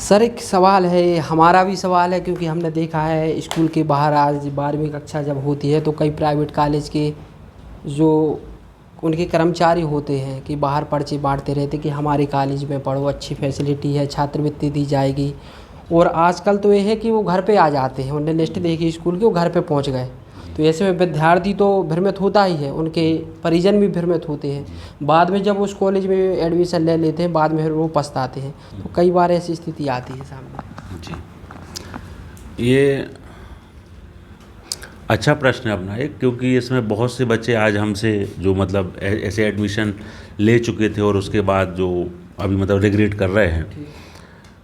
Sir एक सवाल है, हमारा भी सवाल है, क्योंकि हमने देखा है स्कूल के बाहर आज 12वीं कक्षा जब होती है तो कई प्राइवेट कॉलेज के जो उनके कर्मचारी होते हैं कि बाहर पर्चे बांटते रहते कि हमारे कॉलेज में पढ़ो, अच्छी फैसिलिटी है, छात्रवृत्ति दी जाएगी। और आजकल तो ये है कि वो घर पे आ जाते हैं, उन्होंने लिस्ट देखी स्कूल की, वो घर पे पहुंच गए। तो ऐसे में विद्यार्थी तो भ्रमित होता ही है, उनके परिजन भी भ्रमित होते हैं। बाद में जब उस कॉलेज में एडमिशन ले लेते हैं, बाद में फिर वो पछताते हैं। तो कई बार ऐसी स्थिति आती है सामने। जी, ये अच्छा प्रश्न है अपना एक, क्योंकि इसमें बहुत से बच्चे आज हमसे जो मतलब ऐसे एडमिशन ले चुके थे और उसके बाद जो अभी मतलब रिग्रेट कर रहे हैं,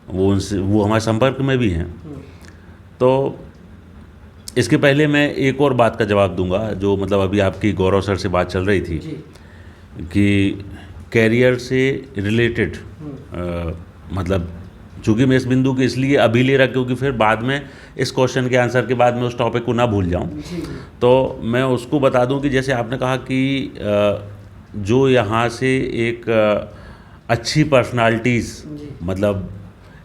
वो हमारे संपर्क में भी हैं। तो इसके पहले मैं एक और बात का जवाब दूंगा, जो मतलब अभी आपकी गौरव सर से बात चल रही थी कि कैरियर से रिलेटेड मतलब चूँकि मैं इस बिंदु के इसलिए अभी ले रहा क्योंकि फिर बाद में इस क्वेश्चन के आंसर के बाद मैं उस टॉपिक को ना भूल जाऊं। तो मैं उसको बता दूं कि जैसे आपने कहा कि जो यहाँ से एक अच्छी पर्सनालिटीज़ मतलब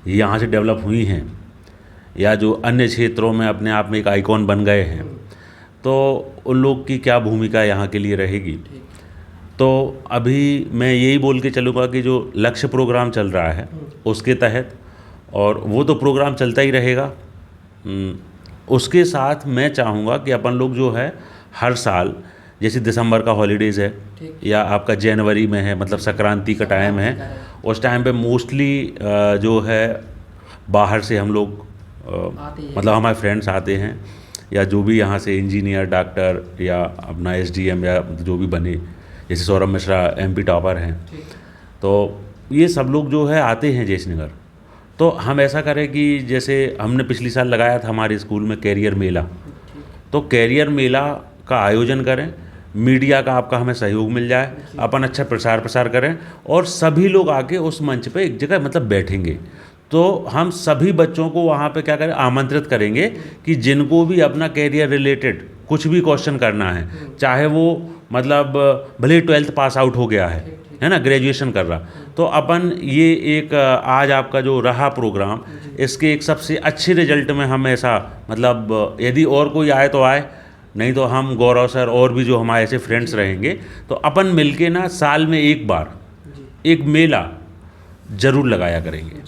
यहाँ से डेवलप हुई हैं या जो अन्य क्षेत्रों में अपने आप में एक आइकॉन बन गए हैं, तो उन लोग की क्या भूमिका यहाँ के लिए रहेगी। तो अभी मैं यही बोल के चलूँगा कि जो लक्ष्य प्रोग्राम चल रहा है उसके तहत, और वो तो प्रोग्राम चलता ही रहेगा, उसके साथ मैं चाहूँगा कि अपन लोग जो है हर साल, जैसे दिसंबर का हॉलीडेज़ है या आपका जनवरी में है मतलब संक्रांति का टाइम है, उस टाइम पे मोस्टली जो है बाहर से हम लोग मतलब हमारे फ्रेंड्स आते हैं, या जो भी यहाँ से इंजीनियर, डॉक्टर या अपना एसडीएम या जो भी बने, जैसे सौरभ मिश्रा एमपी टॉपर हैं, तो ये सब लोग जो है आते हैं जयश्रीनगर। तो हम ऐसा करें कि जैसे हमने पिछली साल लगाया था हमारे स्कूल में कैरियर मेला, तो कैरियर मेला का आयोजन करें, मीडिया का आपका हमें सहयोग मिल जाए, अपन अच्छा प्रसार करें और सभी लोग आके उस मंच पे एक जगह मतलब बैठेंगे। तो हम सभी बच्चों को वहाँ पे क्या करें, आमंत्रित करेंगे कि जिनको भी अपना कैरियर रिलेटेड कुछ भी क्वेश्चन करना है, चाहे वो मतलब भले 12th पास आउट हो गया है ना, ग्रेजुएशन कर रहा, तो अपन ये एक आज आपका जो रहा प्रोग्राम, इसके एक सबसे अच्छे रिजल्ट में हम ऐसा मतलब यदि और कोई आए तो आए, नहीं तो हम गौरव सर और भी जो हमारे ऐसे फ्रेंड्स रहेंगे, तो अपन मिलके ना साल में एक बार एक मेला ज़रूर लगाया करेंगे।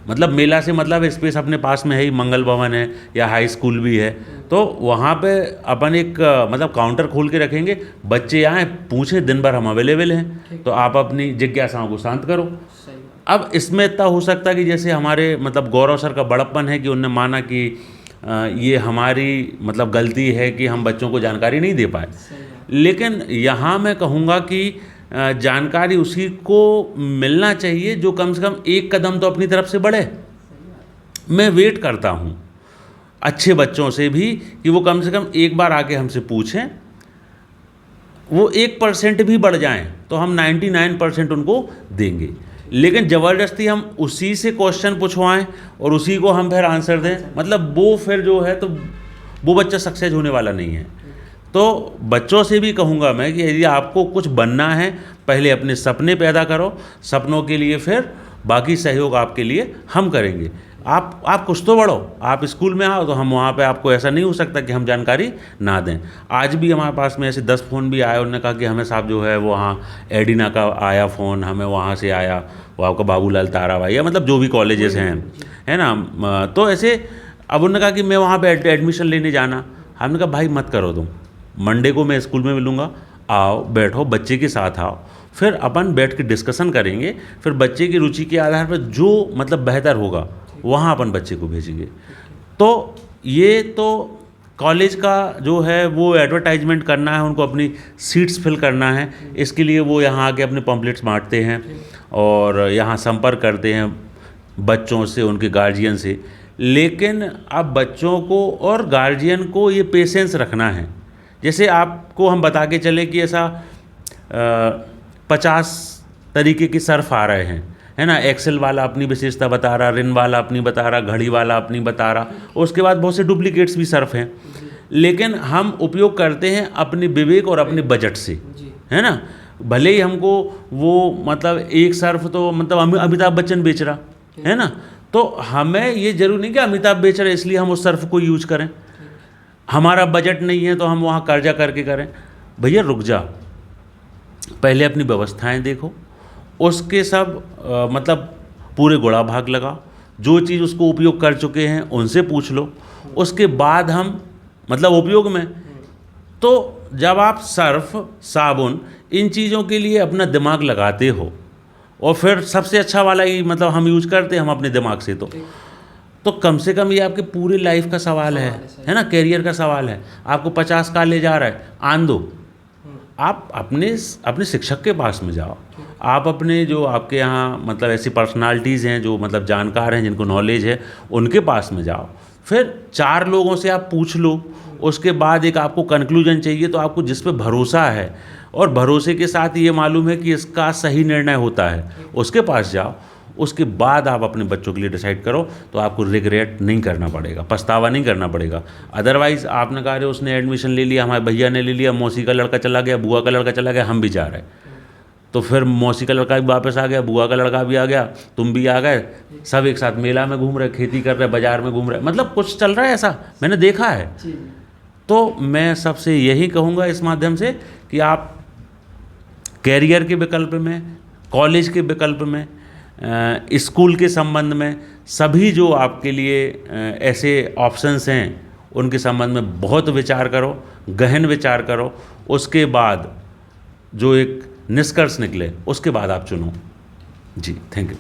मतलब मेला से मतलब स्पेस अपने पास में है ही, मंगल भवन है या हाई स्कूल भी है, तो वहाँ पे अपन एक मतलब काउंटर खोल के रखेंगे, बच्चे आएँ पूछें, दिन भर हम अवेलेबल हैं, तो आप अपनी जिज्ञासाओं को शांत करो। अब इसमें इतना हो सकता है कि जैसे हमारे मतलब गौरव सर का बड़प्पन है कि उन्होंने माना कि ये हमारी मतलब गलती है कि हम बच्चों को जानकारी नहीं दे पाए, लेकिन यहाँ मैं कहूँगा कि जानकारी उसी को मिलना चाहिए जो कम से कम एक कदम तो अपनी तरफ से बढ़े। मैं वेट करता हूँ अच्छे बच्चों से भी कि वो कम से कम एक बार आके हमसे पूछें, वो 1% भी बढ़ जाएं तो हम 99% उनको देंगे, लेकिन ज़बरदस्ती हम उसी से क्वेश्चन पूछवाएं और उसी को हम फिर आंसर दें, मतलब वो फिर जो है तो वो बच्चा सक्सेस होने वाला नहीं है। तो बच्चों से भी कहूँगा मैं कि यदि आपको कुछ बनना है, पहले अपने सपने पैदा करो, सपनों के लिए फिर बाकी सहयोग आपके लिए हम करेंगे। आप कुछ तो बढ़ो, आप स्कूल में आओ तो हम वहाँ पे आपको ऐसा नहीं हो सकता कि हम जानकारी ना दें। आज भी हमारे पास में ऐसे 10 फ़ोन भी आए, उन्होंने कहा कि हमें साहब जो है वो वहाँ एडिना का आया फ़ोन, हमें वहाँ से आया, वो आपका बाबूलाल ताराबाई या मतलब जो भी कॉलेजेस हैं, है ना। तो ऐसे अब उन्होंने कहा कि मैं वहाँ पर एडमिशन लेने जाना, हमने कहा भाई मत करो तुम, मंडे को मैं स्कूल में मिलूँगा, आओ बैठो, बच्चे के साथ आओ, फिर अपन बैठ के डिस्कशन करेंगे, फिर बच्चे की रुचि के आधार पर जो मतलब बेहतर होगा वहाँ अपन बच्चे को भेजेंगे। तो ये तो कॉलेज का जो है वो एडवर्टाइजमेंट करना है, उनको अपनी सीट्स फिल करना है, इसके लिए वो यहाँ आके अपने पम्पलेट्स बांटते हैं और यहाँ संपर्क करते हैं बच्चों से, उनके गार्जियन से। लेकिन अब बच्चों को और गार्जियन को ये पेशेंस रखना है। जैसे आपको हम बता के चले कि ऐसा 50 तरीके के सर्फ आ रहे हैं, है ना, एक्सेल वाला अपनी विशेषता बता रहा, रिन वाला अपनी बता रहा, घड़ी वाला अपनी बता रहा, उसके बाद बहुत से डुप्लीकेट्स भी सर्फ हैं, लेकिन हम उपयोग करते हैं अपने विवेक और अपने बजट से, है ना। भले ही हमको वो मतलब एक सर्फ तो मतलब अमिताभ बच्चन बेच रहा है ना, तो हमें ये जरूरी नहीं कि अमिताभ बेच रहे इसलिए हम उस सर्फ को यूज करें, हमारा बजट नहीं है तो हम वहाँ कर्जा करके करें। भैया रुक जा, पहले अपनी व्यवस्थाएं देखो, उसके सब मतलब पूरे गुणा भाग लगाओ, जो चीज़ उसको उपयोग कर चुके हैं उनसे पूछ लो, उसके बाद हम मतलब उपयोग में। तो जब आप सर्फ साबुन इन चीज़ों के लिए अपना दिमाग लगाते हो और फिर सबसे अच्छा वाला ही मतलब हम यूज करते हैं हम अपने दिमाग से, तो कम से कम ये आपके पूरे लाइफ का सवाल है ना, कैरियर का सवाल है। आपको 50 का ले जा रहा है, आन दो, आप अपने शिक्षक के पास में जाओ, आप अपने जो आपके यहाँ मतलब ऐसी पर्सनालिटीज़ हैं जो मतलब जानकार हैं जिनको नॉलेज है उनके पास में जाओ, फिर 4 लोगों से आप पूछ लो, उसके बाद एक आपको कंक्लूजन चाहिए तो आपको जिस पे भरोसा है और भरोसे के साथ ये मालूम है कि इसका सही निर्णय होता है, उसके पास जाओ, उसके बाद आप अपने बच्चों के लिए डिसाइड करो, तो आपको रिग्रेट नहीं करना पड़ेगा, पछतावा नहीं करना पड़ेगा। अदरवाइज़ आपने कहा उसने एडमिशन ले लिया, हमारे भैया ने ले लिया, मौसी का लड़का चला गया, बुआ का लड़का चला गया, हम भी जा रहे हैं, तो फिर मौसी का लड़का भी वापस आ गया, बुआ का लड़का भी आ गया, तुम भी आ गए, सब एक साथ मेला में घूम रहे, खेती कर रहे, बाजार में घूम रहे, मतलब कुछ चल रहा है ऐसा, मैंने देखा है। तो मैं सबसे यही कहूँगा इस माध्यम से कि आप कैरियर के विकल्प में, कॉलेज के विकल्प में, स्कूल के संबंध में, सभी जो आपके लिए ऐसे ऑप्शंस हैं उनके संबंध में बहुत विचार करो, गहन विचार करो, उसके बाद जो एक निष्कर्ष निकले उसके बाद आप चुनो। जी, थैंक यू।